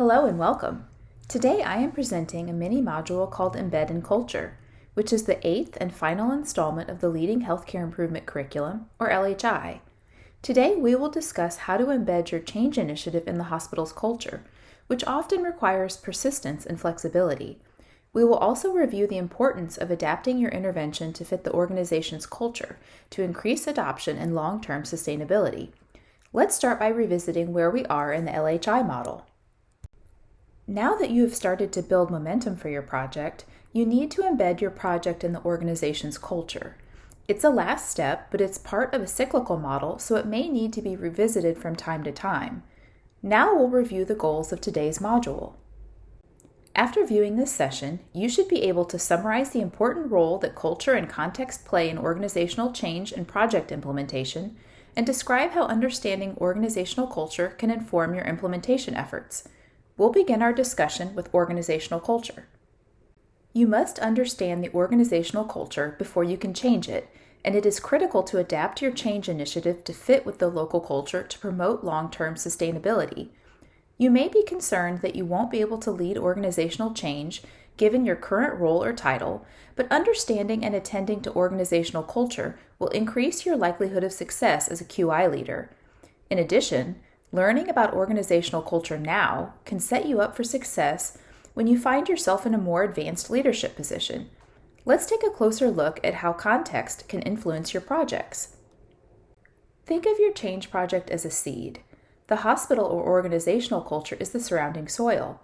Hello and welcome. Today I am presenting a mini module called Embed in Culture, which is the 8th and final installment of the Leading Healthcare Improvement Curriculum, or LHI. Today we will discuss how to embed your change initiative in the hospital's culture, which often requires persistence and flexibility. We will also review the importance of adapting your intervention to fit the organization's culture to increase adoption and long-term sustainability. Let's start by revisiting where we are in the LHI model. Now that you have started to build momentum for your project, you need to embed your project in the organization's culture. It's a last step, but it's part of a cyclical model, so it may need to be revisited from time to time. Now we'll review the goals of today's module. After viewing this session, you should be able to summarize the important role that culture and context play in organizational change and project implementation, and describe how understanding organizational culture can inform your implementation efforts. We'll begin our discussion with organizational culture. You must understand the organizational culture before you can change it, and it is critical to adapt your change initiative to fit with the local culture to promote long-term sustainability. You may be concerned that you won't be able to lead organizational change given your current role or title, but understanding and attending to organizational culture will increase your likelihood of success as a QI leader. In addition, learning about organizational culture now can set you up for success when you find yourself in a more advanced leadership position. Let's take a closer look at how context can influence your projects. Think of your change project as a seed. The hospital or organizational culture is the surrounding soil.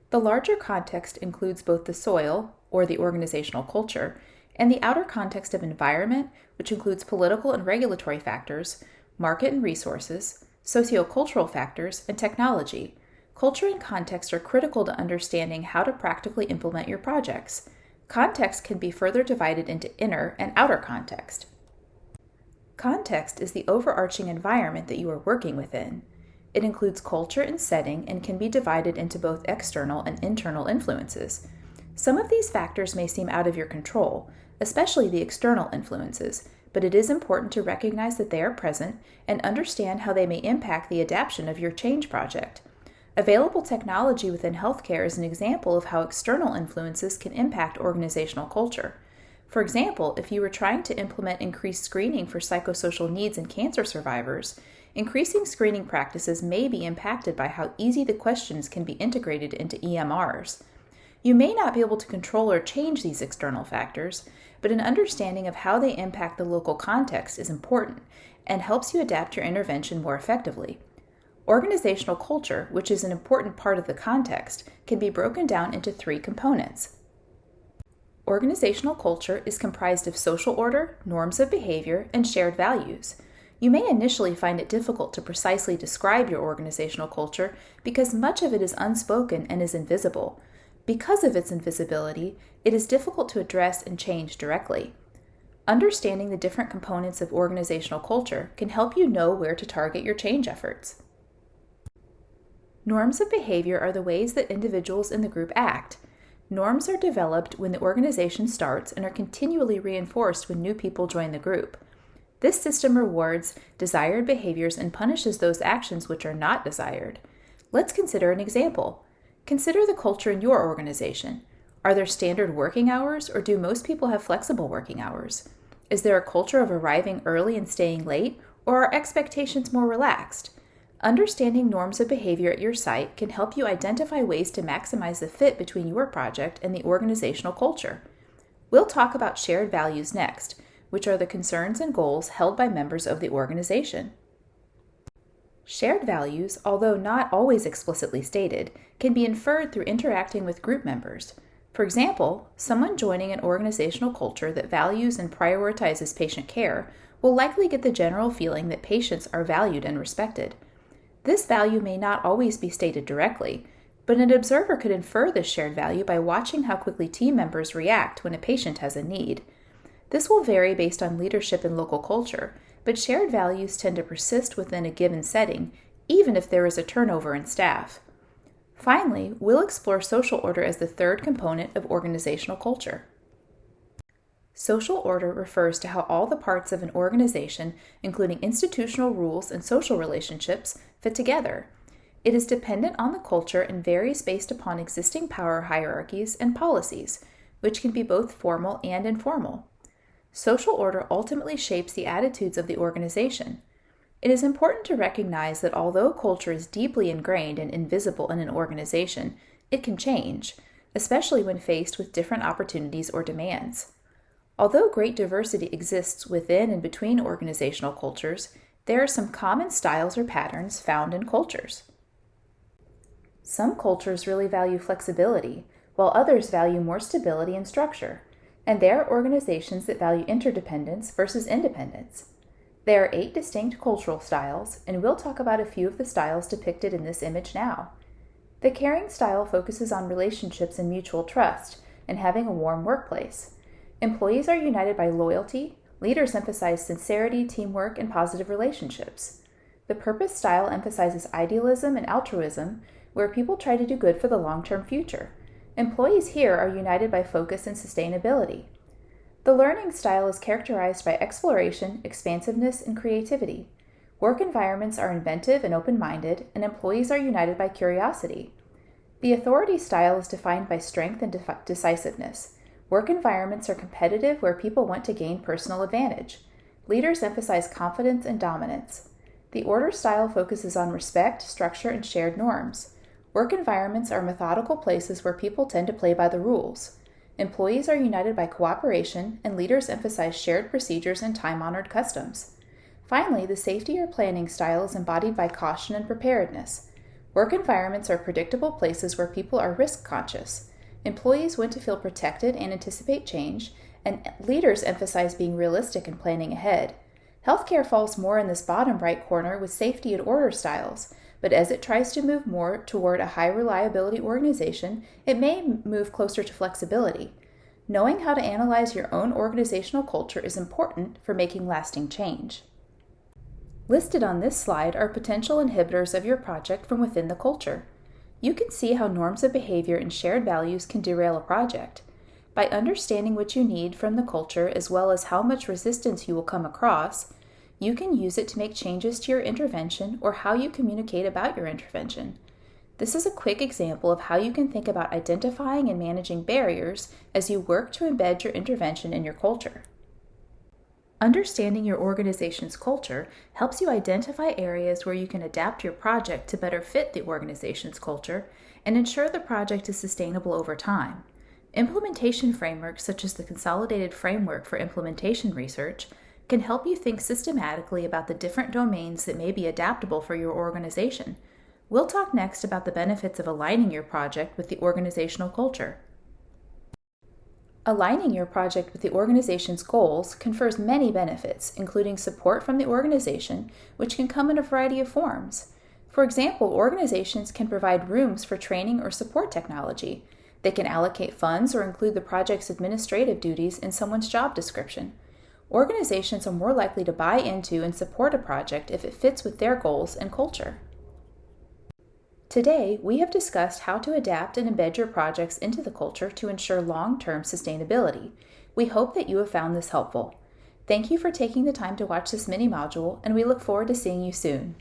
The larger context includes both the soil, or the organizational culture, and the outer context of environment, which includes political and regulatory factors, market and resources, sociocultural factors, and technology. Culture and context are critical to understanding how to practically implement your projects. Context can be further divided into inner and outer context. Context is the overarching environment that you are working within. It includes culture and setting and can be divided into both external and internal influences. Some of these factors may seem out of your control, especially the external influences, but it is important to recognize that they are present and understand how they may impact the adaptation of your change project. Available technology within healthcare is an example of how external influences can impact organizational culture. For example, if you were trying to implement increased screening for psychosocial needs in cancer survivors, increasing screening practices may be impacted by how easy the questions can be integrated into EMRs. You may not be able to control or change these external factors, but an understanding of how they impact the local context is important and helps you adapt your intervention more effectively. Organizational culture, which is an important part of the context, can be broken down into 3 components. Organizational culture is comprised of social order, norms of behavior, and shared values. You may initially find it difficult to precisely describe your organizational culture because much of it is unspoken and is invisible. Because of its invisibility, it is difficult to address and change directly. Understanding the different components of organizational culture can help you know where to target your change efforts. Norms of behavior are the ways that individuals in the group act. Norms are developed when the organization starts and are continually reinforced when new people join the group. This system rewards desired behaviors and punishes those actions which are not desired. Let's consider an example. Consider the culture in your organization. Are there standard working hours, or do most people have flexible working hours? Is there a culture of arriving early and staying late, or are expectations more relaxed? Understanding norms of behavior at your site can help you identify ways to maximize the fit between your project and the organizational culture. We'll talk about shared values next, which are the concerns and goals held by members of the organization. Shared values, although not always explicitly stated, can be inferred through interacting with group members. For example, someone joining an organizational culture that values and prioritizes patient care will likely get the general feeling that patients are valued and respected. This value may not always be stated directly, but an observer could infer this shared value by watching how quickly team members react when a patient has a need. This will vary based on leadership and local culture, but shared values tend to persist within a given setting, even if there is a turnover in staff. Finally, we'll explore social order as the 3rd component of organizational culture. Social order refers to how all the parts of an organization, including institutional rules and social relationships, fit together. It is dependent on the culture and varies based upon existing power hierarchies and policies, which can be both formal and informal. Social order ultimately shapes the attitudes of the organization. It is important to recognize that although culture is deeply ingrained and invisible in an organization, it can change, especially when faced with different opportunities or demands. Although great diversity exists within and between organizational cultures, there are some common styles or patterns found in cultures. Some cultures really value flexibility, while others value more stability and structure, and there are organizations that value interdependence versus independence. There are 8 distinct cultural styles, and we'll talk about a few of the styles depicted in this image now. The caring style focuses on relationships and mutual trust, and having a warm workplace. Employees are united by loyalty, leaders emphasize sincerity, teamwork, and positive relationships. The purpose style emphasizes idealism and altruism, where people try to do good for the long-term future. Employees here are united by focus and sustainability. The learning style is characterized by exploration, expansiveness, and creativity. Work environments are inventive and open-minded, and employees are united by curiosity. The authority style is defined by strength and decisiveness. Work environments are competitive where people want to gain personal advantage. Leaders emphasize confidence and dominance. The order style focuses on respect, structure, and shared norms. Work environments are methodical places where people tend to play by the rules. Employees are united by cooperation, and leaders emphasize shared procedures and time-honored customs. Finally, the safety or planning style is embodied by caution and preparedness. Work environments are predictable places where people are risk-conscious. Employees want to feel protected and anticipate change, and leaders emphasize being realistic and planning ahead. Healthcare falls more in this bottom right corner with safety and order styles, but as it tries to move more toward a high reliability organization, it may move closer to flexibility. Knowing how to analyze your own organizational culture is important for making lasting change. Listed on this slide are potential inhibitors of your project from within the culture. You can see how norms of behavior and shared values can derail a project. By understanding what you need from the culture as well as how much resistance you will come across, you can use it to make changes to your intervention or how you communicate about your intervention. This is a quick example of how you can think about identifying and managing barriers as you work to embed your intervention in your culture. Understanding your organization's culture helps you identify areas where you can adapt your project to better fit the organization's culture and ensure the project is sustainable over time. Implementation frameworks such as the Consolidated Framework for Implementation Research can help you think systematically about the different domains that may be adaptable for your organization. We'll talk next about the benefits of aligning your project with the organizational culture. Aligning your project with the organization's goals confers many benefits, including support from the organization, which can come in a variety of forms. For example, organizations can provide rooms for training or support technology. They can allocate funds or include the project's administrative duties in someone's job description. Organizations are more likely to buy into and support a project if it fits with their goals and culture. Today, we have discussed how to adapt and embed your projects into the culture to ensure long-term sustainability. We hope that you have found this helpful. Thank you for taking the time to watch this mini module, and we look forward to seeing you soon.